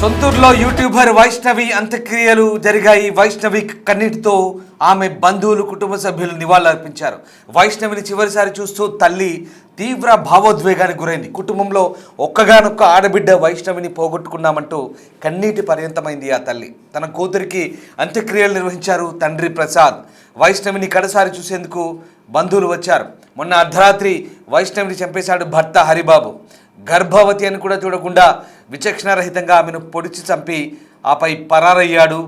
సొంతూరులో YouTuber Vaishnavi అంత్యక్రియలు జరిగాయి. వైష్ణవి కన్నీటితో ఆమె బంధువులు, కుటుంబ సభ్యులు నివాళులర్పించారు. వైష్ణవిని చివరిసారి చూస్తూ తల్లి తీవ్ర భావోద్వేగానికి గురైంది. కుటుంబంలో ఒక్కగానొక్క ఆడబిడ్డ వైష్ణవిని పోగొట్టుకున్నామంటూ కన్నీటి పర్యంతమైంది ఆ తల్లి. తన కూతురికి అంత్యక్రియలు నిర్వహించారు తండ్రి ప్రసాద్. వైష్ణవిని కడసారి చూసేందుకు బంధువులు వచ్చారు. మొన్న అర్ధరాత్రి వైష్ణవిని చంపేశాడు భర్త హరిబాబు. గర్భవతి అని కూడా చూడకుండా విచక్షణారహితంగా ఆమెను పొడిచి చంపి ఆపై పరారయ్యాడు.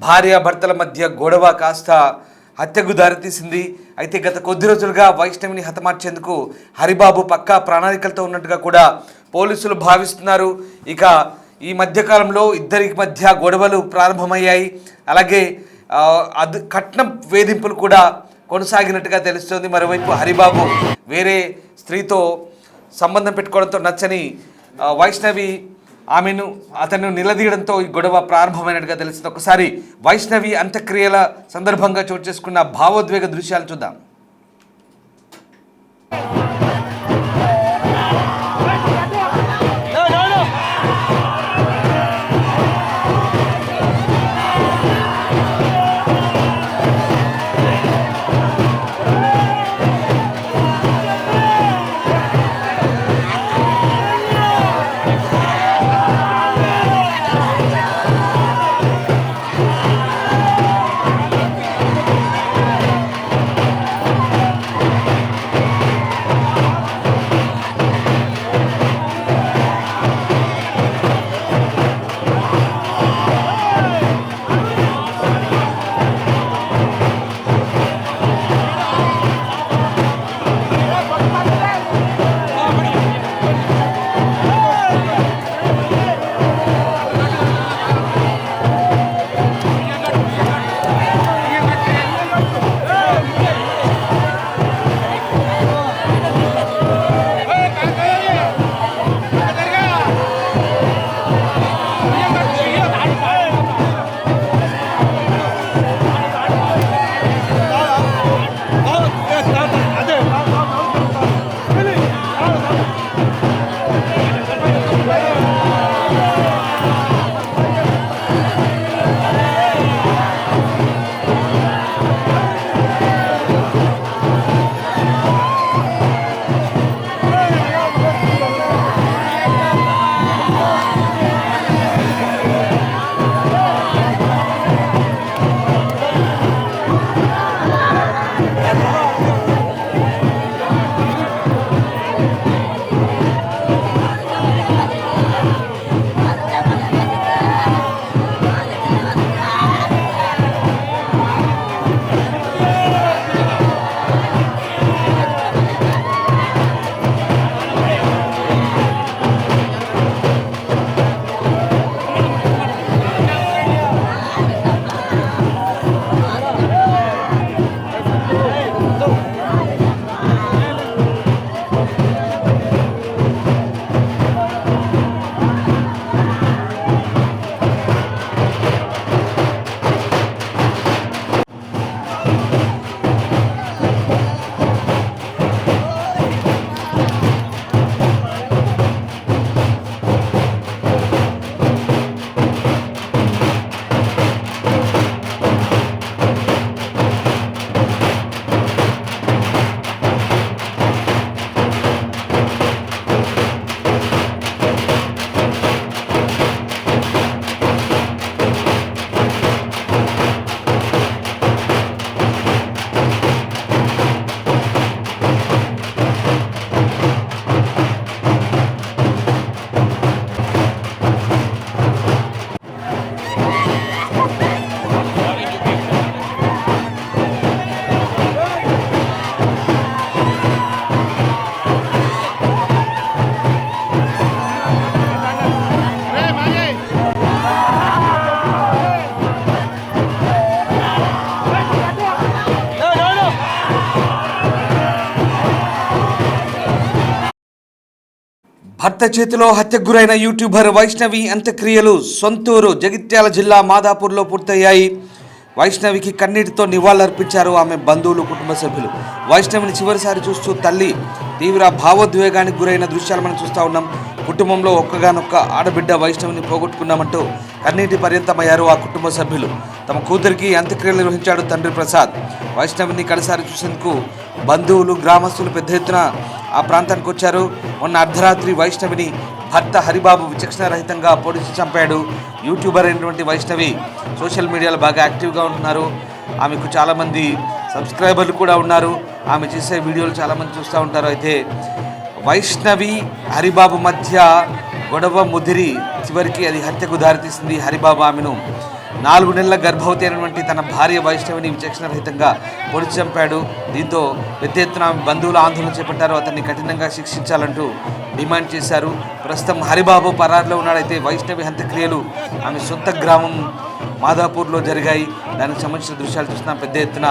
భార్యాభర్తల మధ్య గొడవ కాస్త హత్యకు దారితీసింది. అయితే గత కొద్ది రోజులుగా వైష్ణవిని హతమార్చేందుకు హరిబాబు పక్కా ప్రణాళికలతో ఉన్నట్టుగా కూడా పోలీసులు భావిస్తున్నారు. ఇక ఈ మధ్యకాలంలో ఇద్దరి మధ్య గొడవలు ప్రారంభమయ్యాయి. అలాగే కట్నం వేధింపులు కూడా కొనసాగినట్టుగా తెలుస్తోంది. మరోవైపు హరిబాబు వేరే స్త్రీతో సంబంధం పెట్టుకోవడంతో నచ్చని వైష్ణవి అతను నిలదీయడంతో ఈ గొడవ ప్రారంభమైనట్టుగా తెలుస్తుంది. ఒకసారి వైష్ణవి అంత్యక్రియల సందర్భంగా చోటు చేసుకున్న భావోద్వేగ దృశ్యాలు చూద్దాం. భర్త చేతిలో హత్యకు గురైన యూట్యూబర్ వైష్ణవి అంత్యక్రియలు సొంతూరు జగిత్యాల జిల్లా మాదాపూర్లో పూర్తయ్యాయి. వైష్ణవికి కన్నీటితో నివాళులర్పించారు ఆమె బంధువులు, కుటుంబ సభ్యులు. వైష్ణవిని చివరిసారి చూస్తూ తల్లి తీవ్ర భావోద్వేగానికి గురైన దృశ్యాలు మనం చూస్తూ ఉన్నాం. కుటుంబంలో ఒక్కగానొక్క ఆడబిడ్డ వైష్ణవిని పోగొట్టుకున్నామంటూ కన్నీటి పర్యంతమయ్యారు ఆ కుటుంబ సభ్యులు. తమ కూతురికి అంత్యక్రియలు నిర్వహించాడు తండ్రి ప్రసాద్. వైష్ణవిని కడసారి చూసేందుకు బంధువులు గ్రామస్తులు పెద్ద ఎత్తున ఆ ప్రాంతానికి వచ్చారు. మొన్న అర్ధరాత్రి వైష్ణవిని భర్త హరిబాబు విచక్షణారహితంగా పొడిచి చంపాడు. యూట్యూబర్ అయినటువంటి వైష్ణవి సోషల్ మీడియాలో బాగా యాక్టివ్గా ఉంటున్నారు. ఆమెకు చాలామంది సబ్స్క్రైబర్లు కూడా ఉన్నారు. ఆమె చేసే వీడియోలు చాలామంది చూస్తూ ఉంటారు. అయితే వైష్ణవి హరిబాబు మధ్య గొడవ ముదిరి చివరికి అది హత్యకు దారితీసింది. హరిబాబు ఆమెను 4 నెలల గర్భవతి అయినటువంటి తన భార్య వైష్ణవిని విచక్షణరహితంగా పొడిచి చంపాడు. దీంతో పెద్ద ఎత్తున బంధువులు ఆందోళన చేపట్టారు. అతన్ని కఠినంగా శిక్షించాలంటూ డిమాండ్ చేశారు. ప్రస్తుతం హరిబాబు పరారులో ఉన్నాడైతే వైష్ణవి అంత్యక్రియలు ఆమె సొంత గ్రామం మాదాపూర్లో జరిగాయి. దానికి సంబంధించిన దృశ్యాలు చూస్తున్నాం. పెద్ద ఎత్తున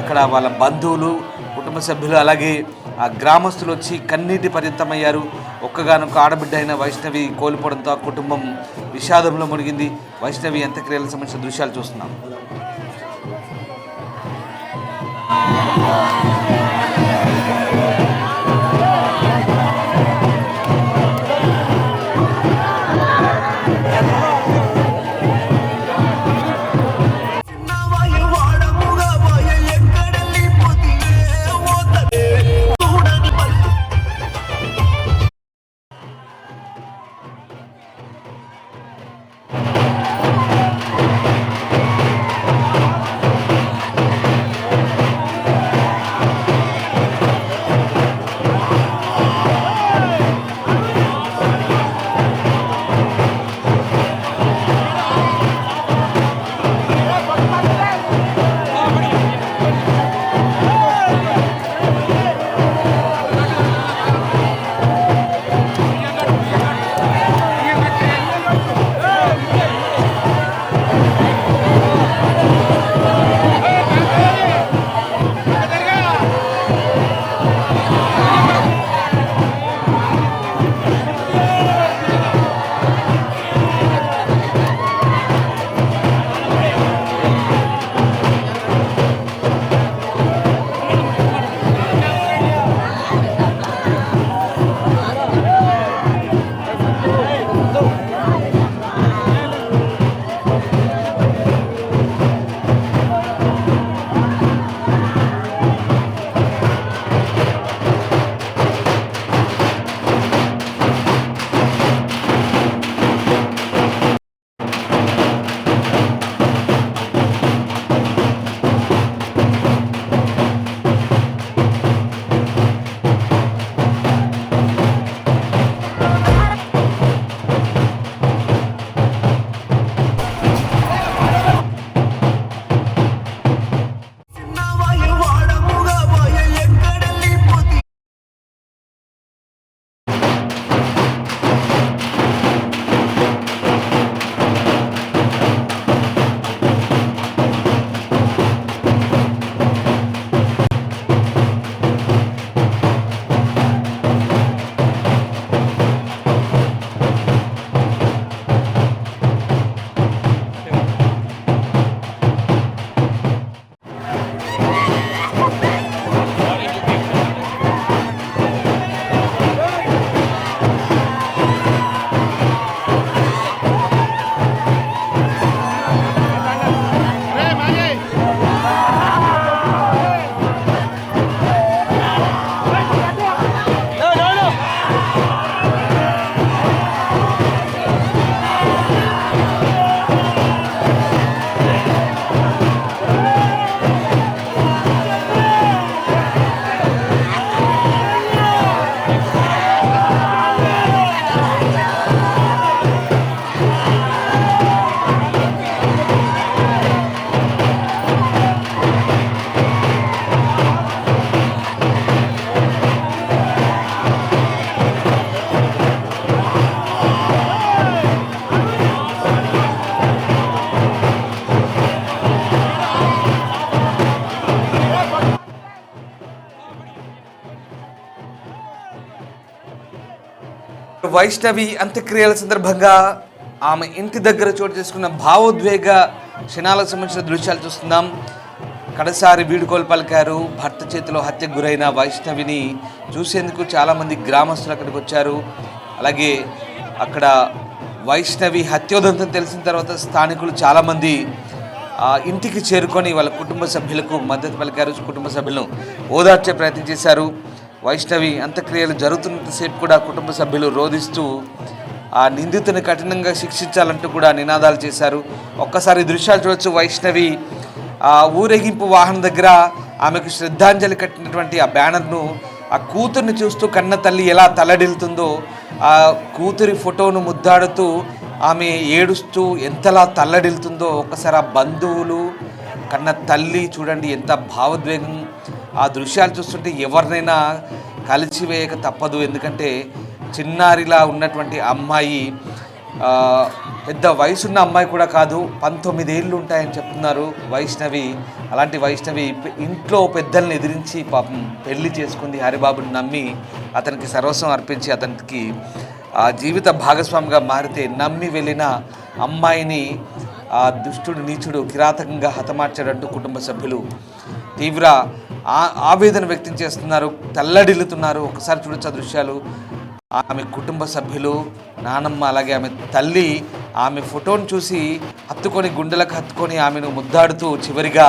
అక్కడ వాళ్ళ బంధువులు కుటుంబ సభ్యులు అలాగే ఆ గ్రామస్తులు వచ్చి కన్నీటి పర్యంతమయ్యారు. ఒక్కగానొక్క ఆడబిడ్డ అయిన వైష్ణవి కోల్పోవడంతో ఆ కుటుంబం విషాదంలో మునిగింది. వైష్ణవి అంత్యక్రియలకు సంబంధించిన దృశ్యాలు చూస్తున్నాం. వైష్ణవి అంత్యక్రియల సందర్భంగా ఆమె ఇంటి దగ్గర చోటు చేసుకున్న భావోద్వేగ క్షణాలకు సంబంధించిన దృశ్యాలు చూస్తున్నాం. కడసారి వీడుకోలు పలికారు. భర్త చేతిలో హత్యకు గురైన వైష్ణవిని చూసేందుకు చాలామంది గ్రామస్తులు అక్కడికి వచ్చారు. అలాగే అక్కడ వైష్ణవి హత్యోదంతం తెలిసిన తర్వాత స్థానికులు చాలామంది ఇంటికి చేరుకొని వాళ్ళ కుటుంబ సభ్యులకు మద్దతు పలికారు. కుటుంబ సభ్యులను ఓదార్చే ప్రయత్నం చేశారు. వైష్ణవి అంత్యక్రియలు జరుగుతున్నంతసేపు కూడా కుటుంబ సభ్యులు రోధిస్తూ ఆ నిందితుని కఠినంగా శిక్షించాలంటూ కూడా నినాదాలు చేశారు. ఒక్కసారి దృశ్యాలు చూడొచ్చు. వైష్ణవి ఆ ఊరేగింపు వాహనం దగ్గర ఆమెకు శ్రద్ధాంజలి కట్టినటువంటి ఆ బ్యానర్ను, ఆ కూతుర్ని చూస్తూ కన్న తల్లి ఎలా తల్లడిల్లుతుందో, ఆ కూతురి ఫోటోను ముద్దాడుతూ ఆమె ఏడుస్తూ ఎంతలా తల్లడిల్లుతుందో ఒక్కసారి ఆ బంధువులు, కన్న తల్లి చూడండి ఎంత భావోద్వేగం. ఆ దృశ్యాలు చూస్తుంటే ఎవరినైనా కలిసివేయక తప్పదు. ఎందుకంటే చిన్నారిలా ఉన్నటువంటి అమ్మాయి పెద్ద వయసున్న అమ్మాయి కూడా కాదు, 19 ఏళ్ళు ఉంటాయని చెప్తున్నారు వైష్ణవి. అలాంటి వైష్ణవి ఇంట్లో పెద్దల్ని ఎదిరించి పాపం పెళ్లి చేసుకుంది. హరిబాబుని నమ్మి అతనికి సర్వస్వం అర్పించి అతనికి ఆ జీవిత భాగస్వామిగా మారితే నమ్మి వెళ్ళిన అమ్మాయిని ఆ దుష్టుడు నీచుడు కిరాతకంగా హతమార్చాడంటూ కుటుంబ సభ్యులు తీవ్ర ఆవేదన వ్యక్తం చేస్తున్నారు, తల్లడిల్లుతున్నారు. ఒకసారి చూడొచ్చు ఆ దృశ్యాలు. ఆమె కుటుంబ సభ్యులు, నానమ్మ, అలాగే ఆమె తల్లి ఆమె ఫోటోను చూసి హత్తుకొని గుండెలకు హత్తుకొని ఆమెను ముద్దాడుతూ చివరిగా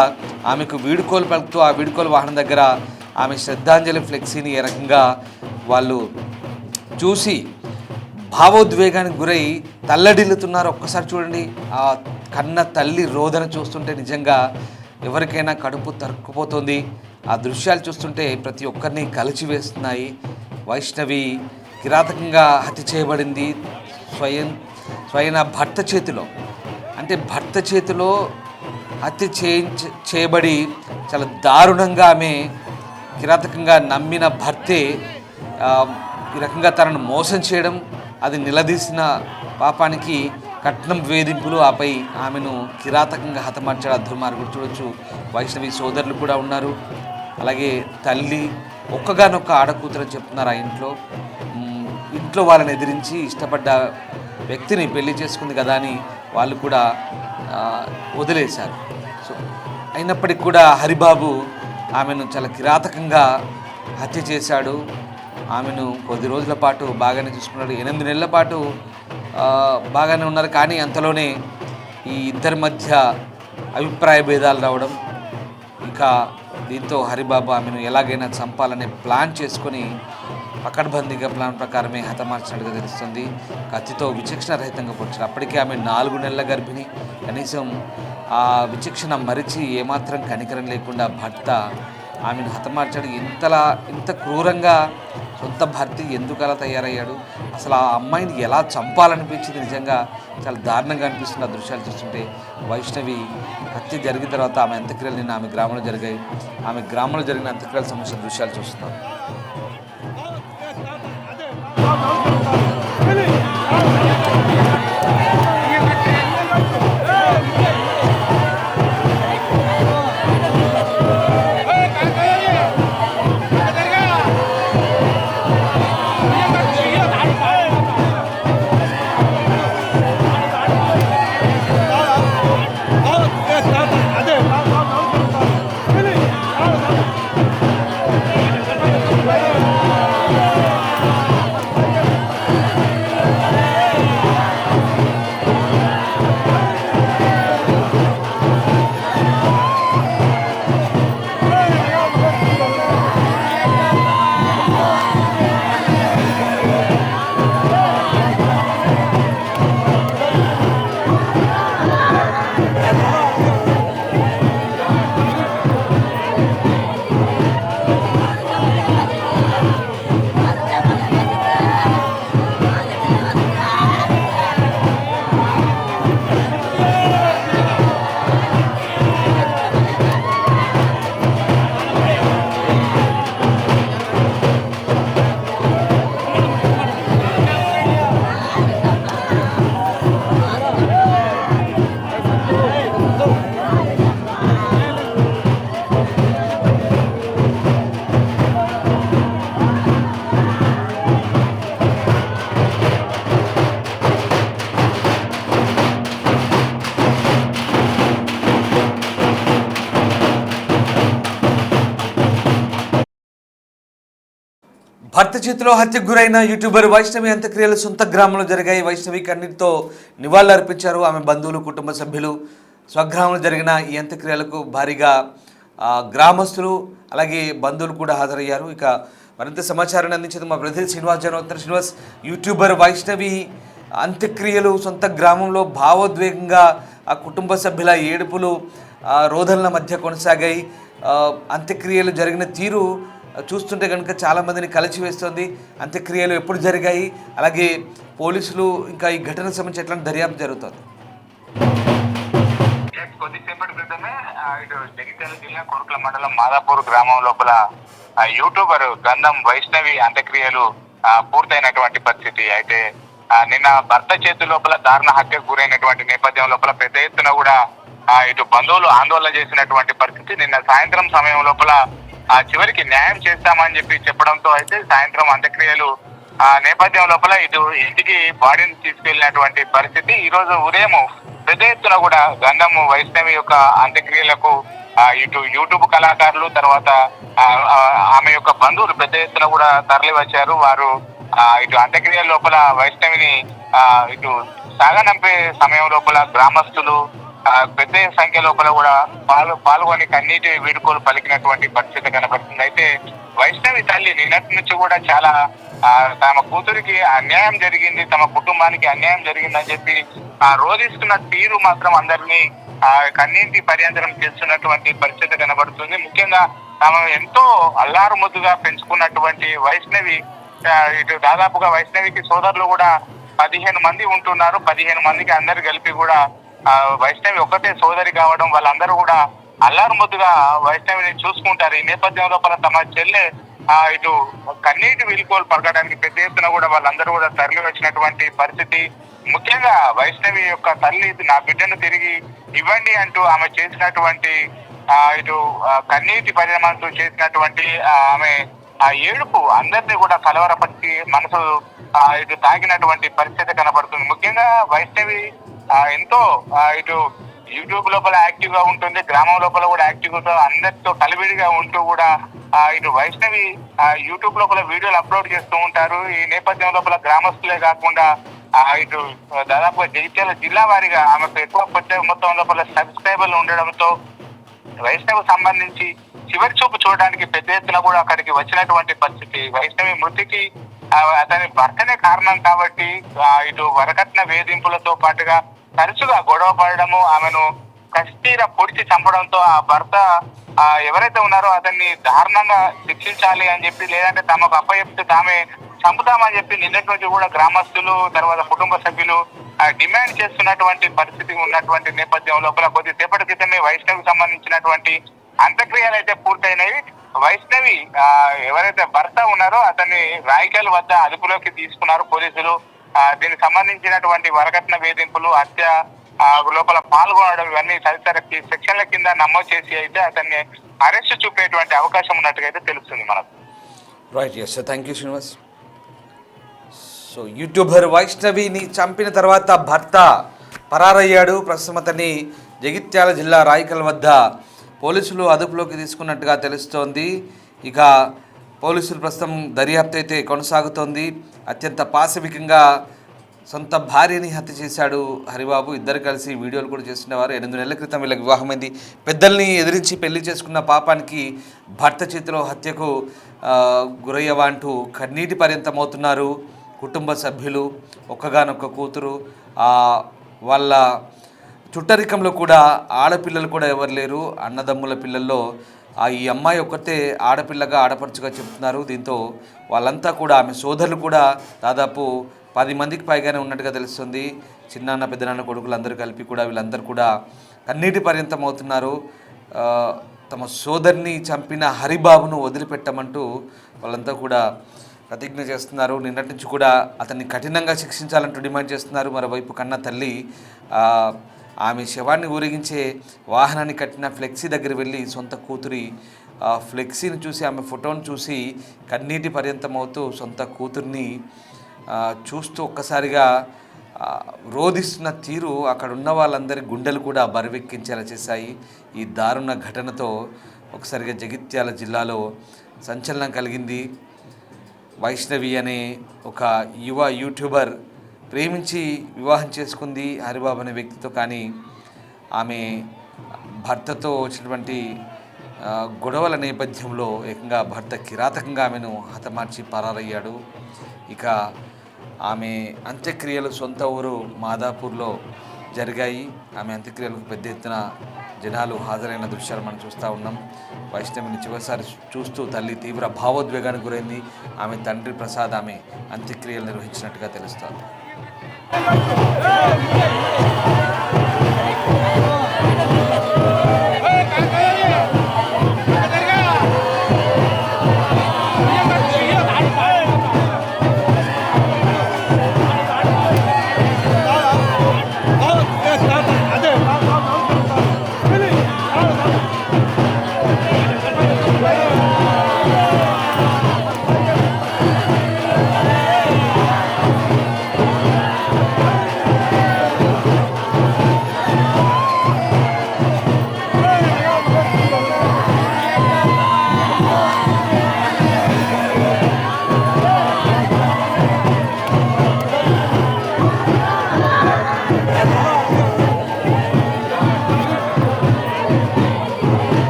ఆమెకు వీడుకోలు పలుకుతూ ఆ వీడుకోలు వాహనం దగ్గర ఆమె శ్రద్ధాంజలి ఫ్లెక్సీని ఏ రకంగా వాళ్ళు చూసి భావోద్వేగానికి గురై తల్లడిల్లుతున్నారు. ఒక్కసారి చూడండి. ఆ కన్న తల్లి రోదన చూస్తుంటే నిజంగా ఎవరికైనా కడుపు తరుక్కుపోతుంది. ఆ దృశ్యాలు చూస్తుంటే ప్రతి ఒక్కరిని కలిచివేస్తున్నాయి. వైష్ణవి కిరాతకంగా హత్య చేయబడింది స్వయం భర్త చేతిలో. అంటే భర్త చేతిలో హత్య చేయబడి చాలా దారుణంగా ఆమె కిరాతకంగా నమ్మిన భర్తే ఈ రకంగా తనను మోసం చేయడం, అది నిలదీసిన పాపానికి కట్నం వేధింపులు, ఆపై ఆమెను కిరాతకంగా హతమార్చాడు దుర్మార్గుడు. చూడొచ్చు వైష్ణవి సోదరులు కూడా ఉన్నారు. అలాగే తల్లి ఒక్కగానొక్క ఆడకూతురు అని చెప్తున్నారు. ఆ ఇంట్లో వాళ్ళని ఎదిరించి ఇష్టపడ్డ వ్యక్తిని పెళ్లి చేసుకుంది కదా అని వాళ్ళు కూడా వదిలేశారు. సో అయినప్పటికీ కూడా హరిబాబు ఆమెను చాలా కిరాతకంగా హత్య చేశాడు. ఆమెను కొద్ది రోజుల పాటు బాగానే చూసుకున్నాడు. 8 నెలల పాటు బాగానే ఉన్నారు. కానీ అంతలోనే ఈ ఇద్దరి మధ్య అభిప్రాయ భేదాలు రావడం, ఇంకా దీంతో హరిబాబు ఆమెను ఎలాగైనా చంపాలనే ప్లాన్ చేసుకొని పకడ్బందీగా ప్లాన్ ప్రకారమే హతమార్చినట్టుగా తెలుస్తుంది. కత్తితో విచక్షణ రహితంగా పొడిచారు. అప్పటికే ఆమె 4 నెలల గర్భిణి. కనీసం ఆ విచక్షణ మరిచి ఏమాత్రం కనికరం లేకుండా భర్త ఆమెను హతమార్చాడు. ఇంత క్రూరంగా సొంత భర్త ఎందుకు అలా తయారయ్యాడు? అసలు ఆ అమ్మాయిని ఎలా చంపాలనిపించింది? నిజంగా చాలా దారుణంగా అనిపిస్తుంది ఆ దృశ్యాలు చూస్తుంటే. వైష్ణవి హత్య జరిగిన తర్వాత ఆమె అంత్యక్రియలు నిన్న ఆమె గ్రామంలో జరిగాయి. ఆమె గ్రామంలో జరిగిన అంత్యక్రియల సంబంధించిన దృశ్యాలు చూస్తున్నాం. భర్త చేతిలో హత్యకు గురైన యూట్యూబర్ వైష్ణవి అంత్యక్రియలు సొంత గ్రామంలో జరిగాయి. వైష్ణవి కన్నీటితో నివాళులర్పించారు ఆమె బంధువులు, కుటుంబ సభ్యులు. స్వగ్రామంలో జరిగిన ఈ అంత్యక్రియలకు భారీగా గ్రామస్తులు అలాగే బంధువులు కూడా హాజరయ్యారు. ఇక మరింత సమాచారాన్ని అందించేది మా ప్రతినిధి శ్రీనివాస్ జనోత్తర్. శ్రీనివాస్, యూట్యూబర్ వైష్ణవి అంత్యక్రియలు సొంత గ్రామంలో భావోద్వేగంగా ఆ కుటుంబ సభ్యుల ఏడుపులు రోదనల మధ్య కొనసాగాయి. అంత్యక్రియలు జరిగిన తీరు చూస్తుంటే కనుక చాలామందిని కలిచివేస్తుంది. అంత్యక్రియలు ఎప్పుడు జరిగాయి, అలాగే పోలీసులు ఇంకా ఈ ఘటన సంబంధించి ఎట్లాంటి దర్యాప్తు జరుగుతుంది? కొద్దిసేపటి క్రితమే ఇటు జగిత్యాల జిల్లా కోరుట్ల మండలం మాదాపూర్ గ్రామం లోపల యూట్యూబర్ గంధం వైష్ణవి అంత్యక్రియలు పూర్తయినటువంటి పరిస్థితి. అయితే నిన్న భర్త చేతి లోపల దారుణ హత్యకు గురైనటువంటి నేపథ్యం లోపల పెద్ద ఎత్తున కూడా ఇటు బంధువులు ఆందోళన చేసినటువంటి పరిస్థితి. నిన్న సాయంత్రం సమయం లోపల చివరికి న్యాయం చేస్తామని చెప్పడంతో అయితే సాయంత్రం అంత్యక్రియలు నేపథ్యం లోపల ఇటు ఇంటికి బాడీని తీసుకెళ్లినటువంటి పరిస్థితి. ఈ రోజు ఉదయం పెద్ద ఎత్తున కూడా గంధం వైష్ణవి యొక్క అంత్యక్రియలకు ఇటు యూట్యూబ్ కళాకారులు, తర్వాత ఆమె యొక్క బంధువులు పెద్ద ఎత్తున కూడా తరలి వచ్చారు. వారు ఇటు అంత్యక్రియ లోపల వైష్ణవిని ఇటు సాగనంపే సమయం లోపల గ్రామస్తులు పెద్ద సంఖ్య లోపల కూడా పాల్గొని కన్నీటి వీడుకోలు పలికినటువంటి పరిస్థితి కనబడుతుంది. అయితే వైష్ణవి తల్లి నిన్నటి నుంచి కూడా చాలా తమ కూతురికి అన్యాయం జరిగింది, తమ కుటుంబానికి అన్యాయం జరిగిందని చెప్పి రోధిస్తున్న తీరు మాత్రం అందరినీ కన్నీటి పర్యంతరం చేస్తున్నటువంటి పరిస్థితి కనబడుతుంది. ముఖ్యంగా తాము ఎంతో అల్లారు ముద్దుగా పెంచుకున్నటువంటి వైష్ణవి, ఇటు దాదాపుగా వైష్ణవికి సోదరులు కూడా 15 మంది ఉంటున్నారు. 15 మందికి అందరు కలిపి కూడా వైష్ణవి ఒక్కటే సోదరి కావడం, వాళ్ళందరూ కూడా అల్లారు ముద్దుగా వైష్ణవిని చూసుకుంటారు. ఈ నేపథ్యం లోపల తమ చెల్లె ఇటు కన్నీటి వీలుకోలు పలకడానికి పెద్ద ఎత్తున కూడా వాళ్ళందరూ కూడా తరలి వచ్చినటువంటి పరిస్థితి. ముఖ్యంగా వైష్ణవి యొక్క తల్లి నా బిడ్డను తిరిగి ఇవ్వండి అంటూ ఆమె చేసినటువంటి ఇటు కన్నీటి పరిణామాలతో చేసినటువంటి ఆమె ఏడుపు అందరినీ కూడా కలవరపరిచి మనసు ఇటు తాగినటువంటి పరిస్థితి కనబడుతుంది. ముఖ్యంగా వైష్ణవి ఎంతో ఇటు యూట్యూబ్ లోపల యాక్టివ్ గా ఉంటుంది, గ్రామం లోపల కూడా యాక్టివ్ గా అందరితో కలివిడిగా ఉంటూ కూడా ఇటు వైష్ణవి యూట్యూబ్ లోపల వీడియోలు అప్లోడ్ చేస్తూ ఉంటారు. ఈ నేపథ్యం లోపల గ్రామస్తులే కాకుండా ఇటు దాదాపుగా జగిత్యాల జిల్లా వారీగా ఆమెకు ఎక్కువ మొత్తం లోపల సబ్స్క్రైబర్లు ఉండడంతో వైష్ణవి సంబంధించి చివరి చూపు చూడడానికి పెద్ద ఎత్తున కూడా అక్కడికి వచ్చినటువంటి పరిస్థితి. వైష్ణవి మృతికి అతని భర్తనే కారణం కాబట్టి ఇటు వరకట్న వేధింపులతో పాటుగా తరచుగా గొడవ పడడము, ఆమెను కస్తీర పొడిచి చంపడంతో ఆ భర్త ఎవరైతే ఉన్నారో అతన్ని దారుణంగా శిక్షించాలి అని చెప్పి, లేదంటే తమకు అప్పచెప్తే తామే చంపుతామని చెప్పి నిన్నటి నుంచి కూడా గ్రామస్తులు, తర్వాత కుటుంబ సభ్యులు డిమాండ్ చేస్తున్నటువంటి పరిస్థితి ఉన్నటువంటి నేపథ్యం లోపల కొద్దిసేపటి క్రితమే వైష్ణవికి సంబంధించినటువంటి అంత్యక్రియలు అయితే పూర్తయినాయి. వైష్ణవి ఎవరైతే భర్త ఉన్నారో అతన్ని రాయికల్ వద్ద అదుపులోకి తీసుకున్నారు పోలీసులు. దీనికి సంబంధించినటువంటి వరకట్న వేధింపులు, హత్య లోపల పాల్గొనడం ఇవన్నీ తదితర సెక్షన్ల కింద నమోదు చేసి అయితే అతన్ని అరెస్ట్ చూపేటువంటి అవకాశం ఉన్నట్టుగా అయితే తెలుస్తుంది మనకు. Right, yes, thank you Srinivas. So YouTuber వైష్ణవిని చంపిన తర్వాత భర్త పరారయ్యాడు. ప్రస్తుతం అతన్ని జగిత్యాల జిల్లా రాయికల్ వద్ద పోలీసులు అదుపులోకి తీసుకున్నట్టుగా తెలుస్తోంది. ఇక పోలీసులు ప్రస్తుతం దర్యాప్తు అయితే కొనసాగుతోంది. అత్యంత పాశవికంగా సొంత భార్యని హత్య చేశాడు హరిబాబు. ఇద్దరు కలిసి వీడియోలు కూడా చేస్తున్నవారు. 8 నెలల క్రితం వీళ్ళకి వివాహమైంది. పెద్దల్ని ఎదిరించి పెళ్లి చేసుకున్న పాపానికి భర్త చేతిలో హత్యకు గురయ్యవా అంటూ కన్నీటి పర్యంతమవుతున్నారు కుటుంబ సభ్యులు. ఒక్కగానొక్క కూతురు, వాళ్ళ చుట్టరికంలో కూడా ఆడపిల్లలు కూడా ఎవరు లేరు. అన్నదమ్ముల పిల్లల్లో ఈ అమ్మాయి ఒక్కతే ఆడపిల్లగా, ఆడపడుచుగా చెప్తున్నారు. దీంతో వాళ్ళంతా కూడా, ఆమె సోదరులు కూడా దాదాపు 10 మందికి పైగానే ఉన్నట్టుగా తెలుస్తుంది. చిన్నాన్న పెద్దనాన్న కొడుకులు అందరూ కలిపి కూడా వీళ్ళందరూ కూడా కన్నీటి పర్యంతం అవుతున్నారు. తమ సోదరిని చంపిన హరిబాబును వదిలిపెట్టమంటూ వాళ్ళంతా కూడా ప్రతిజ్ఞ చేస్తున్నారు. నిన్నటి నుంచి కూడా అతన్ని కఠినంగా శిక్షించాలంటూ డిమాండ్ చేస్తున్నారు. మరోవైపు కన్న తల్లి ఆమె శవాన్ని ఊరేగించే వాహనాన్ని కట్టిన ఫ్లెక్సీ దగ్గర వెళ్ళి సొంత కూతురి ఫ్లెక్సీని చూసి, ఆమె ఫోటోను చూసి కన్నీటి పర్యంతమవుతూ సొంత కూతుర్ని చూస్తూ ఒక్కసారిగా రోధిస్తున్న తీరు అక్కడ ఉన్న వాళ్ళందరి గుండెలు కూడా బరువెక్కించేలా చేశాయి. ఈ దారుణ ఘటనతో ఒకసారిగా జగిత్యాల జిల్లాలో సంచలనం కలిగింది. వైష్ణవి అనే ఒక యువ యూట్యూబర్ ప్రేమించి వివాహం చేసుకుంది హరిబాబు అనే వ్యక్తితో. కానీ ఆమె భర్తతో వచ్చినటువంటి గొడవల నేపథ్యంలో ఏకంగా భర్త కిరాతకంగా ఆమెను హతమార్చి పరారయ్యాడు. ఇక ఆమె అంత్యక్రియలు సొంత ఊరు మాదాపూర్లో జరిగాయి. ఆమె అంత్యక్రియలకు పెద్ద ఎత్తున జనాలు హాజరైన దృశ్యాలు మనం చూస్తూ ఉన్నాం. వైష్ణవిని చివరిసారి చూస్తూ తల్లి తీవ్ర భావోద్వేగానికి గురైంది. ఆమె తండ్రి ప్రసాద్ ఆమె అంత్యక్రియలు నిర్వహించినట్టుగా తెలుస్తోంది.